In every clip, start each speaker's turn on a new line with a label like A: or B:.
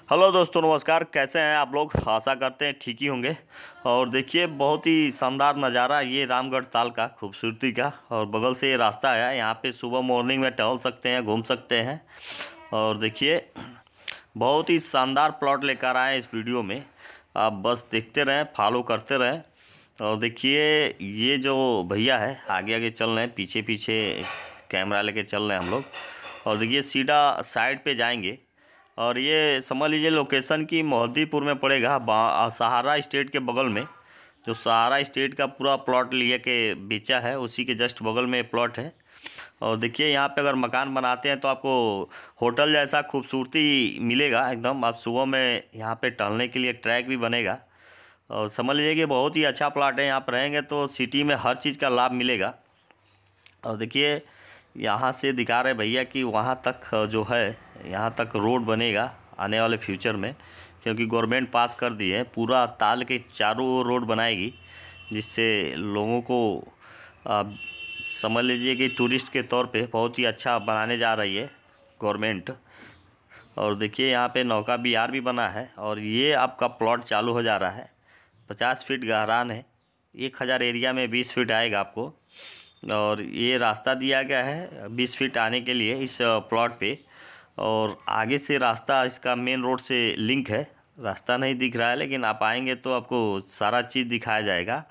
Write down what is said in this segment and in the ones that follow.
A: Hello दोस्तों, नमस्कार। कैसे हैं आप लोग? आशा करते हैं ठीक ही होंगे। और देखिए, बहुत ही शानदार नज़ारा ये रामगढ़ ताल का, खूबसूरती का। और बगल से ये रास्ता है, यहाँ पे सुबह मॉर्निंग में टहल सकते हैं, घूम सकते हैं। और देखिए, बहुत ही शानदार प्लॉट लेकर आए इस वीडियो में। आप बस देखते रहें, फॉलो करते रहें। और देखिए, ये जो भैया है आगे आगे चल रहे हैं, पीछे पीछे कैमरा लेके चल रहे हैं हम लोग। और देखिए, सीधा साइड पे जाएंगे और ये समझ लीजिए लोकेशन की मोहद्दीपुर में पड़ेगा, सहारा स्टेट के बगल में। जो सहारा स्टेट का पूरा प्लॉट लिए के बेचा है, उसी के जस्ट बगल में प्लॉट है। और देखिए, यहाँ पे अगर मकान बनाते हैं तो आपको होटल जैसा खूबसूरती मिलेगा एकदम। आप सुबह में यहाँ पे टहलने के लिए ट्रैक भी बनेगा। और समझ लीजिए कि बहुत ही अच्छा प्लॉट है। यहाँ पर रहेंगे तो सिटी में हर चीज़ का लाभ मिलेगा। और देखिए, यहाँ से दिखा रहे भैया कि वहाँ तक जो है, यहाँ तक रोड बनेगा आने वाले फ्यूचर में, क्योंकि गवर्नमेंट पास कर दी है। पूरा ताल के चारों ओर रोड बनाएगी, जिससे लोगों को आप समझ लीजिए कि टूरिस्ट के तौर पे बहुत ही अच्छा बनाने जा रही है गवर्नमेंट। और देखिए, यहाँ पे नौका विहार भी बना है। और ये आपका प्लॉट चालू हो जा रहा है। 50 फीट गहरान है, 1000 एरिया में 20 फीट आएगा आपको। और ये रास्ता दिया गया है 20 फीट आने के लिए इस प्लॉट पे। और आगे से रास्ता इसका मेन रोड से लिंक है। रास्ता नहीं दिख रहा है, लेकिन आप आएंगे तो आपको सारा चीज़ दिखाया जाएगा।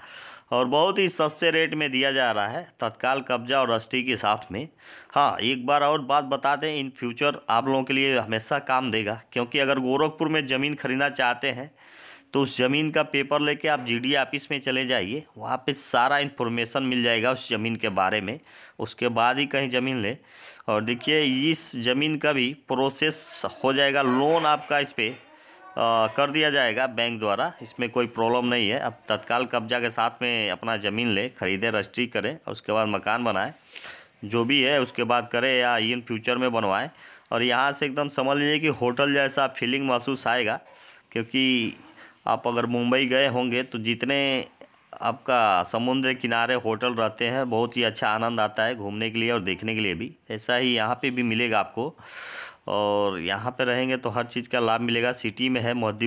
A: और बहुत ही सस्ते रेट में दिया जा रहा है, तत्काल कब्जा और रजिस्ट्री के साथ में। हाँ, एक बार और बात बता दें, इन फ्यूचर आप लोगों के लिए हमेशा काम देगा। क्योंकि अगर गोरखपुर में ज़मीन खरीदना चाहते हैं तो उस ज़मीन का पेपर लेके आप जीडी ऑफिस में चले जाइए। वहाँ पे सारा इन्फॉर्मेशन मिल जाएगा उस ज़मीन के बारे में। उसके बाद ही कहीं ज़मीन ले। और देखिए, इस ज़मीन का भी प्रोसेस हो जाएगा, लोन आपका इस पर कर दिया जाएगा बैंक द्वारा। इसमें कोई प्रॉब्लम नहीं है। अब तत्काल कब्जा के साथ में अपना ज़मीन ले, खरीदें, रजिस्ट्री करें और उसके बाद मकान बनाएं, जो भी है उसके बाद करें या इन फ्यूचर में बनवाएं। और यहाँ से एकदम समझ लीजिए कि होटल जैसा फीलिंग महसूस आएगा। क्योंकि आप अगर मुंबई गए होंगे तो जितने आपका समुद्र किनारे होटल रहते हैं, बहुत ही अच्छा आनंद आता है घूमने के लिए और देखने के लिए भी। ऐसा ही यहाँ पे भी मिलेगा आपको। और यहाँ पे रहेंगे तो हर चीज़ का लाभ मिलेगा। सिटी में है, मोहद्दी